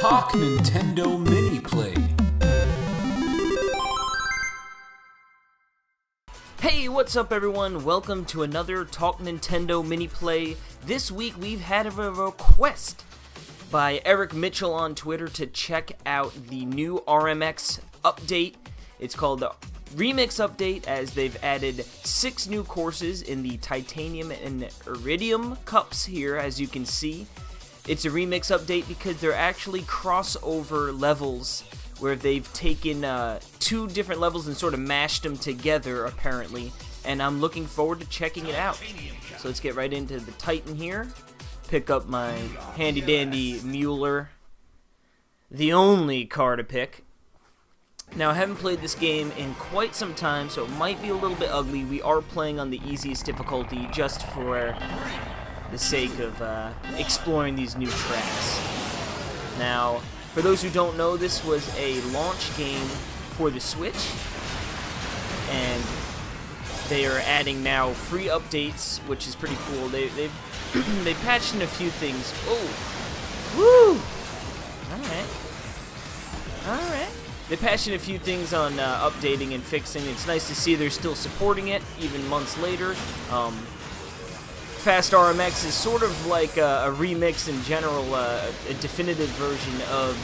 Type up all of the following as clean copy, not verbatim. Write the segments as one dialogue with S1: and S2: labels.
S1: Talk Nintendo Mini Play.
S2: Hey, what's up everyone? Welcome to another Talk Nintendo Mini Play. This week we've had a request by Eric Mitchell on Twitter to check out the new RMX update. It's called the Remix Update, as they've added 6 new courses in the Titanium and Iridium Cups here, as you can see. It's a remix update because they're actually crossover levels where they've taken 2 different levels and sort of mashed them together, apparently. And I'm looking forward to checking it out. So let's get right into the Titan here. Pick up my handy-dandy Mueller. The only car to pick. Now, I haven't played this game in quite some time, so it might be a little bit ugly. We are playing on the easiest difficulty just for the sake of exploring these new tracks. Now, for those who don't know, this was a launch game for the Switch, and they are adding now free updates, which is pretty cool. They patched in a few things. Oh, woo! All right. They patched in a few things on updating and fixing. It's nice to see they're still supporting it even months later. Fast RMX is sort of like a remix in general, a definitive version of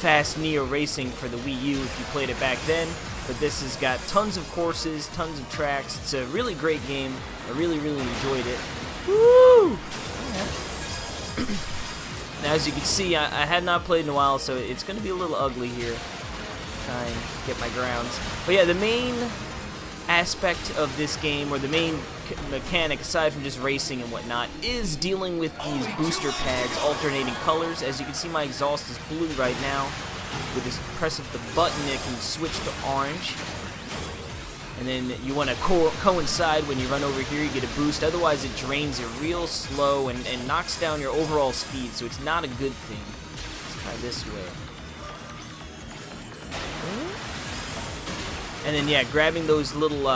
S2: Fast Neo Racing for the Wii U if you played it back then. But this has got tons of courses, tons of tracks. It's a really great game. I really enjoyed it. Woo! Now, as you can see, I had not played in a while, so it's going to be a little ugly here. Try and get my grounds. But yeah, the main aspect of this game, or the main mechanic aside from just racing and whatnot, is dealing with these booster pads alternating colors. As you can see, my exhaust is blue right now. With this press of the button, it can switch to orange. And then you want to coincide when you run over here, you get a boost. Otherwise, it drains it real slow and knocks down your overall speed, so it's not a good thing. Let's try this way. And then, yeah, grabbing those little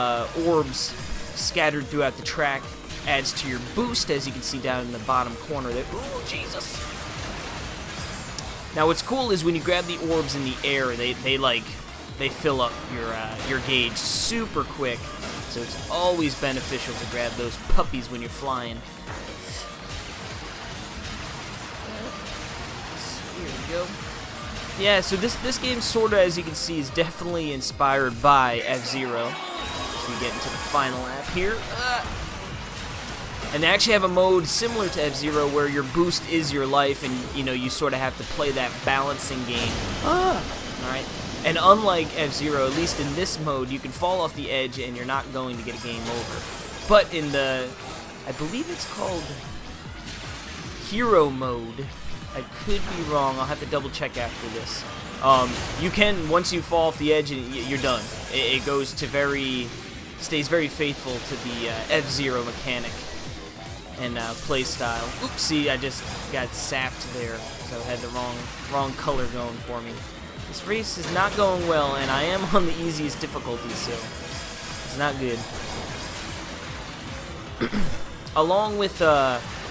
S2: orbs scattered throughout the track adds to your boost, as you can see down in the bottom corner there. Ooh, Jesus! Now, what's cool is when you grab the orbs in the air, they fill up your gauge super quick. So it's always beneficial to grab those puppies when you're flying. Here we go. Yeah, so this game sort of, as you can see, is definitely inspired by F-Zero. So we get into the final lap here. And they actually have a mode similar to F-Zero where your boost is your life, and you sort of have to play that balancing game. Alright. And unlike F-Zero, at least in this mode, you can fall off the edge and you're not going to get a game over. But in the, I believe it's called Hero mode. I could be wrong. I'll have to double check after this. You can, once you fall off the edge, you're done. It goes to stays very faithful to the F-Zero mechanic and play style. Oopsie, I just got sapped there, so I had the wrong color going for me. This race is not going well, and I am on the easiest difficulty, so it's not good. Along with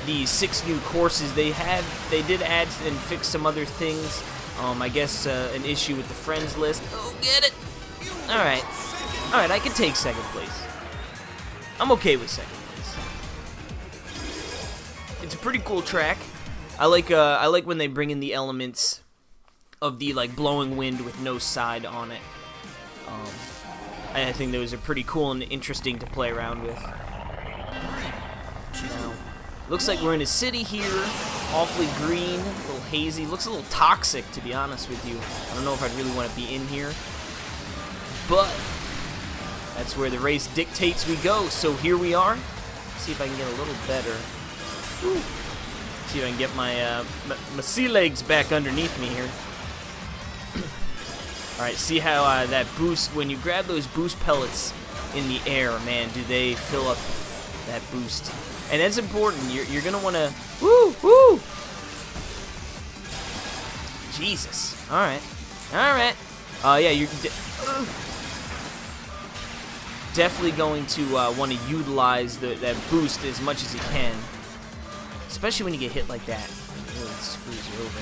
S2: these 6 new courses, they did add and fix some other things. I guess an issue with the friends list. Oh, get it! Alright, I can take second place. I'm okay with second place. It's a pretty cool track. I like when they bring in the elements of the blowing wind with no side on it. I think those are pretty cool and interesting to play around with. Now, looks like we're in a city here, awfully green, a little hazy, looks a little toxic, to be honest with you. I don't know if I'd really want to be in here, but that's where the race dictates we go. So here we are. See if I can get a little better. Woo. See if I can get my sea legs back underneath me here. Alright, see how that boost, when you grab those boost pellets in the air, man, do they fill up that boost. And that's important. You're going to want to... Woo! Jesus. Alright. Yeah, you're definitely going to want to utilize that boost as much as you can. Especially when you get hit like that. It really screws you over.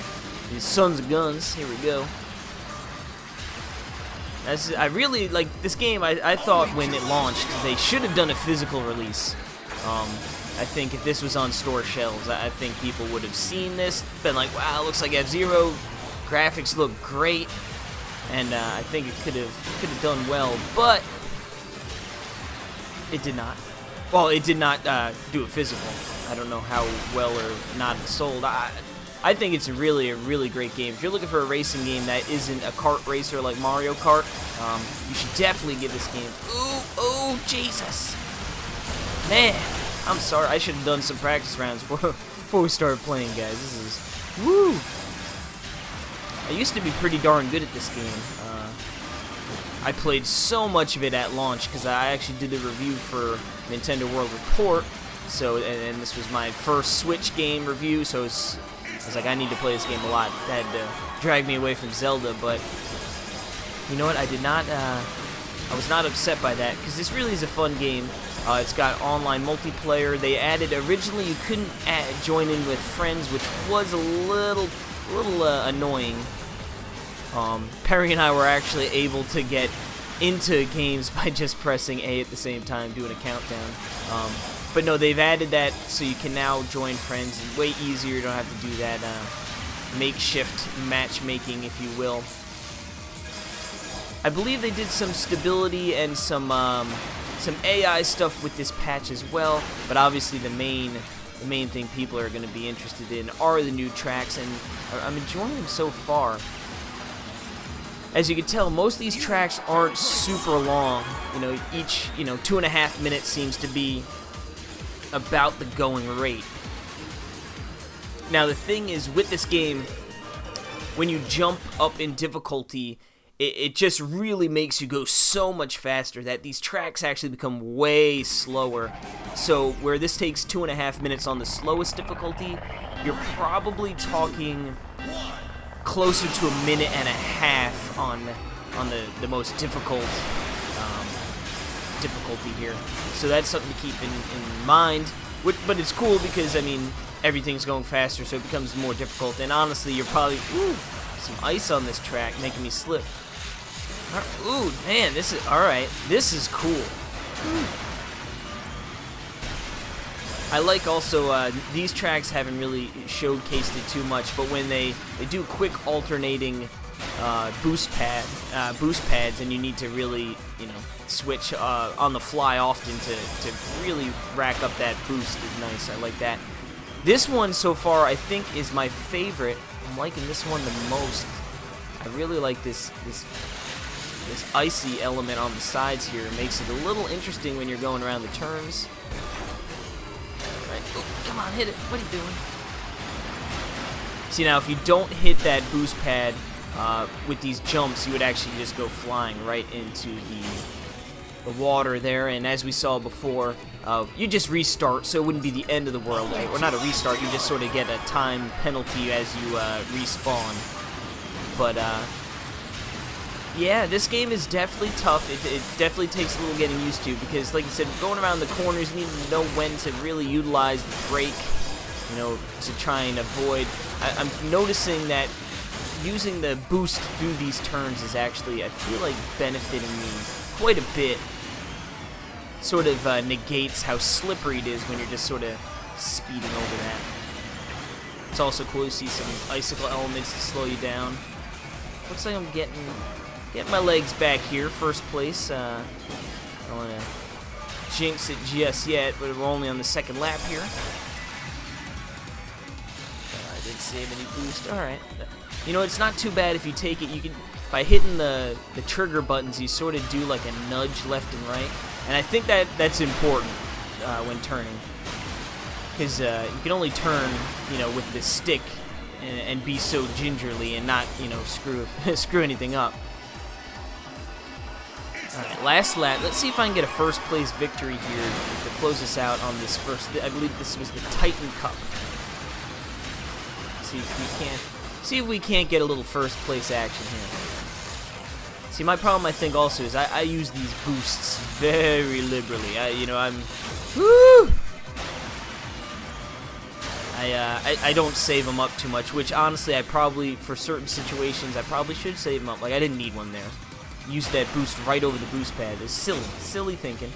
S2: These sons of guns. Here we go. I really like this game. I thought when it launched, they should have done a physical release. I think if this was on store shelves, I think people would have seen this, been like, wow, it looks like F-Zero. Graphics look great. And I think it could have done well, but it did not. Well, it did not do a physical. I don't know how well or not it sold. I think it's a really great game. If you're looking for a racing game that isn't a kart racer like Mario Kart, you should definitely give this game. Ooh, Jesus. Man, I'm sorry. I should have done some practice rounds before we started playing, guys. This is, woo. I used to be pretty darn good at this game. I played so much of it at launch because I actually did a review for Nintendo World Report. So, and this was my first Switch game review, so I was like, I need to play this game a lot. That had to drag me away from Zelda, but you know what? I was not upset by that because this really is a fun game. It's got online multiplayer. They added, originally you couldn't join in with friends, which was a little annoying. Perry and I were actually able to get into games by just pressing A at the same time, doing a countdown. But no, they've added that so you can now join friends. It's way easier. You don't have to do that makeshift matchmaking, if you will. I believe they did some stability and some AI stuff with this patch as well. But obviously, the main thing people are going to be interested in are the new tracks, and I'm enjoying them so far. As you can tell, most of these tracks aren't super long. You know, each 2.5 minutes seems to be about the going rate. Now the thing is, with this game, when you jump up in difficulty, it just really makes you go so much faster that these tracks actually become way slower. So where this takes 2.5 minutes on the slowest difficulty, you're probably talking closer to 1.5 minutes on the most difficult difficulty here. So that's something to keep in mind. But it's cool because, I mean, everything's going faster, so it becomes more difficult. And honestly, you're probably... Ooh, some ice on this track making me slip. Ooh, man, this is... Alright, this is cool. Ooh. I like also, these tracks haven't really showcased it too much, but when they do quick alternating boost pads, and you need to really, switch on the fly often to really rack up that boost is nice. I like that. This one so far I think is my favorite. I'm liking this one the most. I really like this icy element on the sides here. It makes it a little interesting when you're going around the turns. Right. Oh, come on, hit it. What are you doing? See, now if you don't hit that boost pad with these jumps, you would actually just go flying right into the water there, and as we saw before, you just restart, so it wouldn't be the end of the world, or not a restart, you just sort of get a time penalty as you respawn. But yeah, this game is definitely tough. It definitely takes a little getting used to, because like I said, going around the corners, you need to know when to really utilize the brake, to try and avoid. I'm noticing that using the boost through these turns is actually, I feel like, benefiting me quite a bit. Sort of negates how slippery it is when you're just sort of speeding over that. It's also cool to see some icicle elements to slow you down. Looks like I'm getting my legs back here, first place. I don't want to jinx it just yet, but we're only on the second lap here. I didn't save any boost. Alright. It's not too bad if you take it. You can, by hitting the trigger buttons, you sort of do like a nudge left and right. And I think that's important when turning. Because you can only turn, with the stick and be so gingerly and not, screw anything up. Alright, last lap. Let's see if I can get a first place victory here to close us out on this first. I believe this was the Titan Cup. See if we can't get a little first place action here. See, my problem, I think, also is I use these boosts very liberally. I'm woo. I don't save them up too much, which honestly I probably, for certain situations, I probably should save them up. Like, I didn't need one there. Used that boost right over the boost pad. It's silly thinking.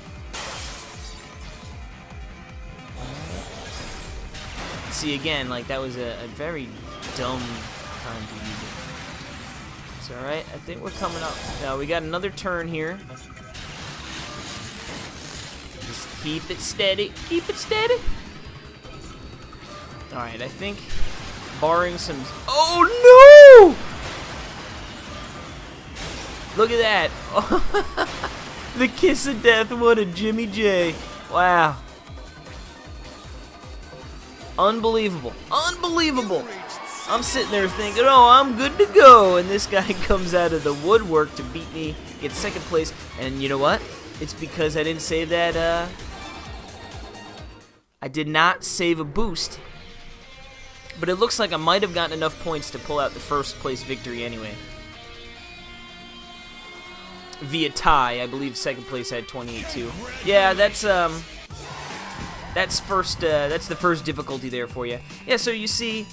S2: See, again, like, that was a very dumb time to use it. It's alright, I think we're coming up. Now, we got another turn here. Just keep it steady, keep it steady. Alright, I think, barring some... Oh, no! Look at that. The kiss of death, what a Jimmy J. Wow. Unbelievable. Unbelievable. I'm sitting there thinking, oh, I'm good to go. And this guy comes out of the woodwork to beat me, get second place. And you know what? It's because I didn't save that, I did not save a boost. But it looks like I might have gotten enough points to pull out the first place victory anyway. Via tie, I believe second place had 28 too. Yeah, that's the first difficulty there for you. Yeah, so you see,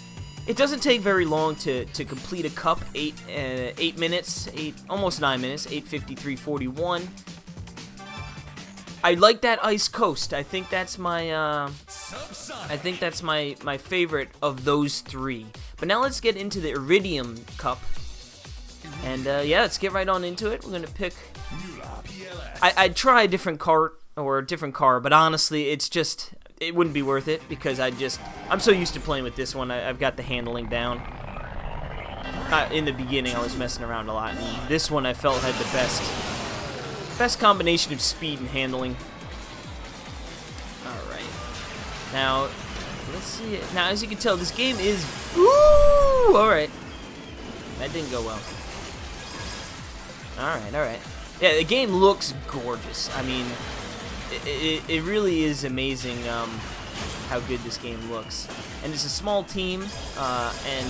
S2: it doesn't take very long to complete a cup. 8 minutes, almost 9 minutes, 8:53:41. I like that Ice Coast. I think that's my my favorite of those three. But now let's get into the Iridium Cup. And yeah, let's get right on into it. We're gonna pick. I'd try a different cart or a different car, but honestly, it wouldn't be worth it because I'm so used to playing with this one. I've got the handling down. In the beginning, I was messing around a lot, and this one I felt had the best combination of speed and handling. All right, now let's see it. Now, as you can tell, this game is. Woo! All right, that didn't go well. All right. Yeah, the game looks gorgeous. I mean, it really is amazing how good this game looks. And it's a small team, and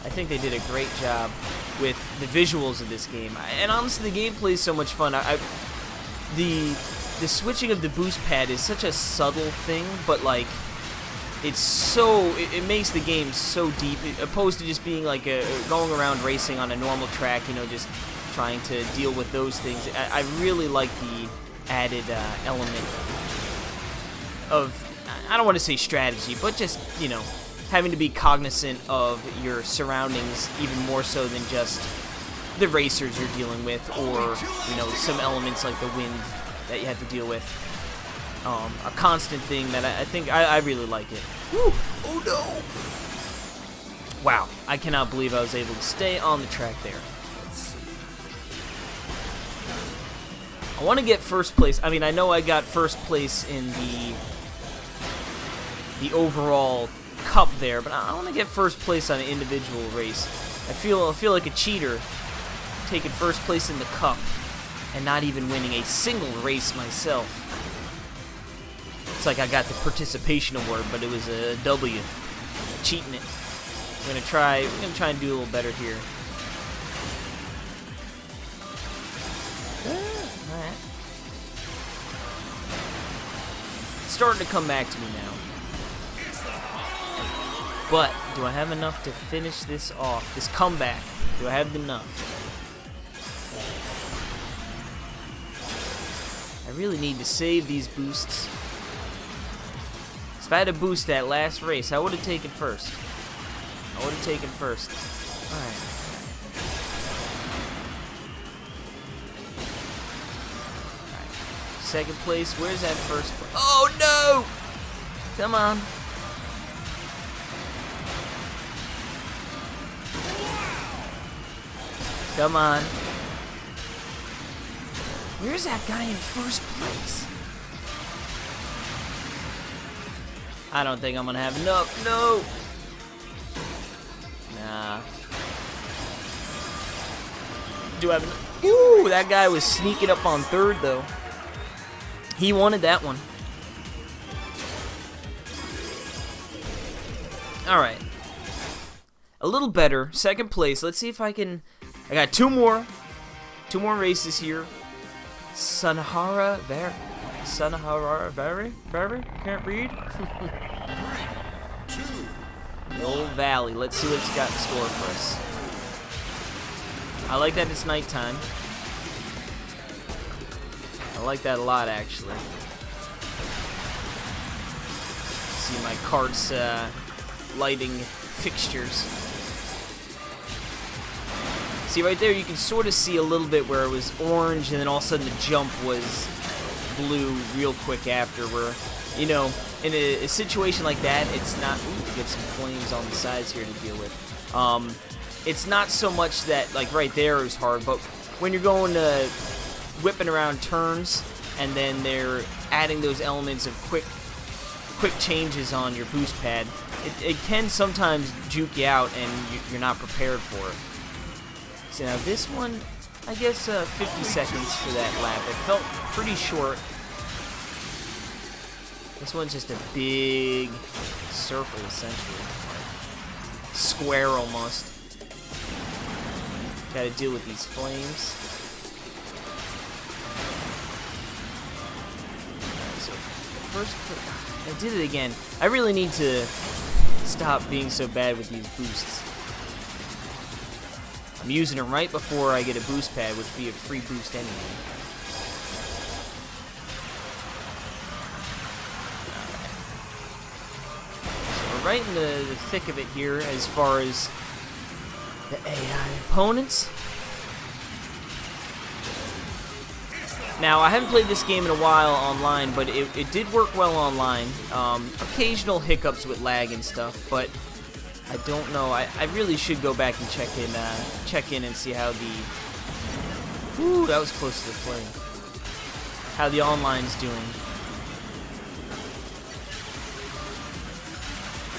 S2: I think they did a great job with the visuals of this game. And honestly, the gameplay is so much fun. The switching of the boost pad is such a subtle thing, but like, it makes the game so deep, opposed to just being like going around racing on a normal track, you know, just trying to deal with those things. I really like the added element of, I don't want to say strategy, but just, you know, having to be cognizant of your surroundings even more so than just the racers you're dealing with, or, you know, some elements like the wind that you have to deal with. A constant thing that I think I really like it. Woo! Oh no! Wow, I cannot believe I was able to stay on the track there. I want to get first place. I mean, I know I got first place in the overall cup there, but I want to get first place on an individual race. I feel like a cheater taking first place in the cup and not even winning a single race myself. It's like I got the participation award, but it was a W. Cheating it. We're gonna try and do a little better here. Alright. It's starting to come back to me now. But do I have enough to finish this off? This comeback. Do I have enough? I really need to save these boosts. If I had a boost that last race, I would have taken first. Alright. Second place, where's that first place? Oh no! Come on. Come on. Where's that guy in first place? I don't think I'm gonna have enough. No! Nah. Do I have enough? Ooh, that guy was sneaking up on third though. He wanted that one. Alright. A little better. Second place. Let's see if I can... I got two more races here. Sunahara Valley? Can't read.
S3: 3, 2,
S2: The old valley. Let's see what it's got in store for us. I like that it's nighttime. I like that a lot, actually. See my cart's lighting fixtures. See right there, you can sort of see a little bit where it was orange, and then all of a sudden the jump was blue real quick after. Where, you know, in a situation like that, it's not. Ooh, we get some flames on the sides here to deal with. It's not so much that like right there is hard, but when you're going to whipping around turns, and then they're adding those elements of quick changes on your boost pad, it can sometimes juke you out, and you're not prepared for it. So now this one, I guess 50 seconds for that lap. It felt pretty short. This one's just a big circle, essentially. Square, almost. Gotta deal with these flames. Alright, so first, I did it again. I really need to stop being so bad with these boosts. I'm using them right before I get a boost pad, which would be a free boost anyway. So we're right in the thick of it here as far as the AI opponents. Now, I haven't played this game in a while online, but it did work well online. Occasional hiccups with lag and stuff, but I don't know. I really should go back and check in and see how the... Ooh, that was close to the flame. How the online's doing.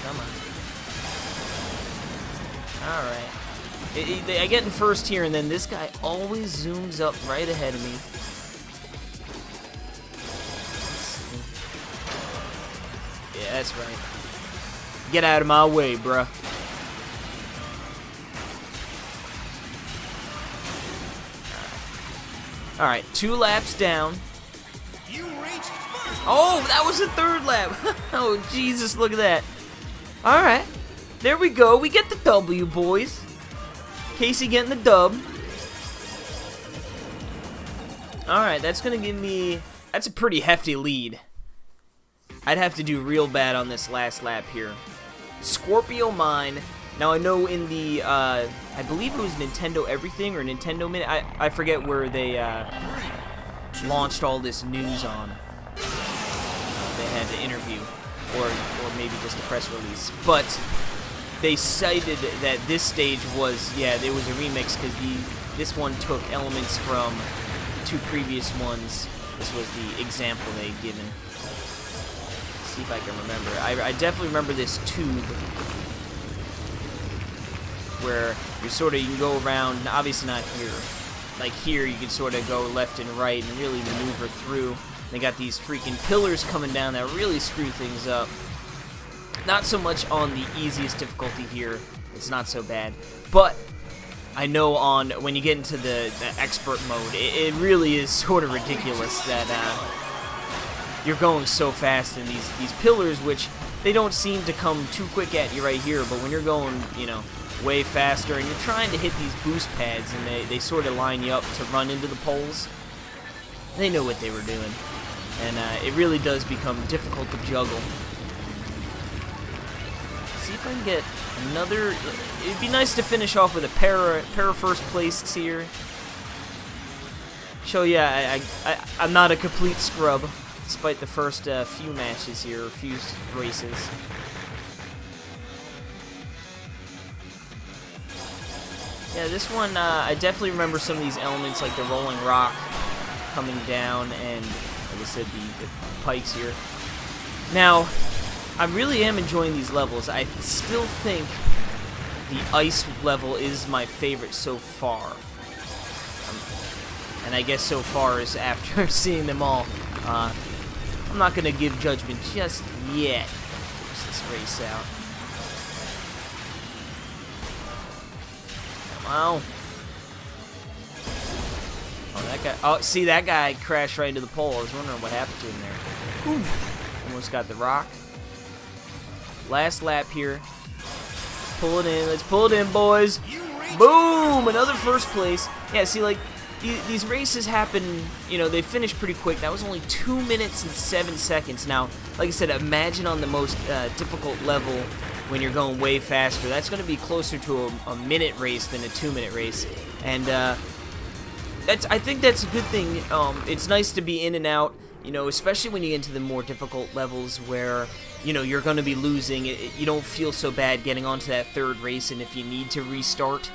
S2: Come on. Alright. I get in first here, and then this guy always zooms up right ahead of me. Yeah, that's right. Get out of my way, bruh. Alright, 2 laps down. Oh, that was the 3rd lap. Oh, Jesus, look at that. Alright, there we go. We get the W, boys. Casey getting the dub. Alright, that's going to give me... That's a pretty hefty lead. I'd have to do real bad on this last lap here. Scorpio Mine. Now I know in the, I believe it was Nintendo Everything or Nintendo Minute. I forget where they launched all this news on. They had an interview, or maybe just a press release. But they cited that this stage was, yeah, there was a remix because this one took elements from 2 previous ones. This was the example they'd given. See if I can remember. I definitely remember this tube where you can go around, obviously not here. Like here, you can sort of go left and right and really maneuver through. They got these freaking pillars coming down that really screw things up. Not so much on the easiest difficulty here. It's not so bad. But I know when you get into the expert mode, it really is sort of ridiculous that you're going so fast in these pillars, which they don't seem to come too quick at you right here, but when you're going, you know, way faster and you're trying to hit these boost pads and they sort of line you up to run into the poles, they know what they were doing. And it really does become difficult to juggle. See if I can get another... It'd be nice to finish off with a pair of first places here. So yeah, I'm not a complete scrub, despite the first few matches here, or few races. Yeah, this one, I definitely remember some of these elements, like the rolling rock coming down, and, like I said, the pikes here. Now, I really am enjoying these levels. I still think the ice level is my favorite so far. And I guess so far is after seeing them all. I'm not going to give judgment just yet. Finish this race out. Wow. Oh, that guy. Oh, see, that guy crashed right into the pole. I was wondering what happened to him there. Ooh. Almost got the rock. Last lap here. pull it in. Let's pull it in, boys. Boom! Another first place. Yeah, see, like, these races happen, you know, they finish pretty quick. That was only 2 minutes and 7 seconds. Now, like I said, imagine on the most difficult level when you're going way faster. That's going to be closer to a minute race than a 2-minute race. And I think that's a good thing. It's nice to be in and out, you know, especially when you get into the more difficult levels where, you know, you're going to be losing. You don't feel so bad getting onto that third race, and if you need to restart,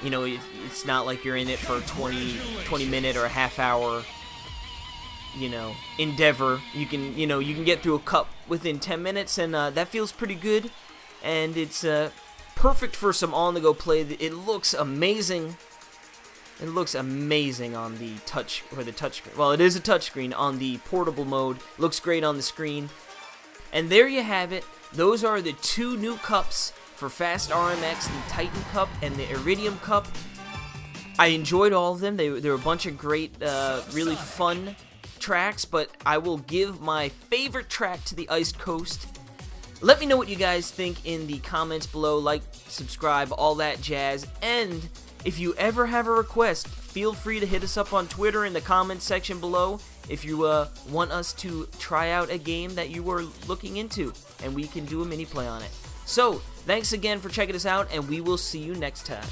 S2: you know, it's not like you're in it for a 20-minute or a half-hour, you know, endeavor. You can get through a cup within 10 minutes, and that feels pretty good. And it's perfect for some on-the-go play. It looks amazing. It looks amazing on the touch screen. Well, it is a touchscreen on the portable mode. Looks great on the screen. And there you have it. Those are the 2 new cups for Fast RMX, the Titan Cup and the Iridium Cup. I enjoyed all of them. They were a bunch of great, really fun tracks, but I will give my favorite track to the Iced Coast. Let me know what you guys think in the comments below. Like, subscribe, all that jazz. And if you ever have a request, feel free to hit us up on Twitter in the comments section below if you want us to try out a game that you were looking into, and we can do a mini play on it. So, thanks again for checking us out, and we will see you next time.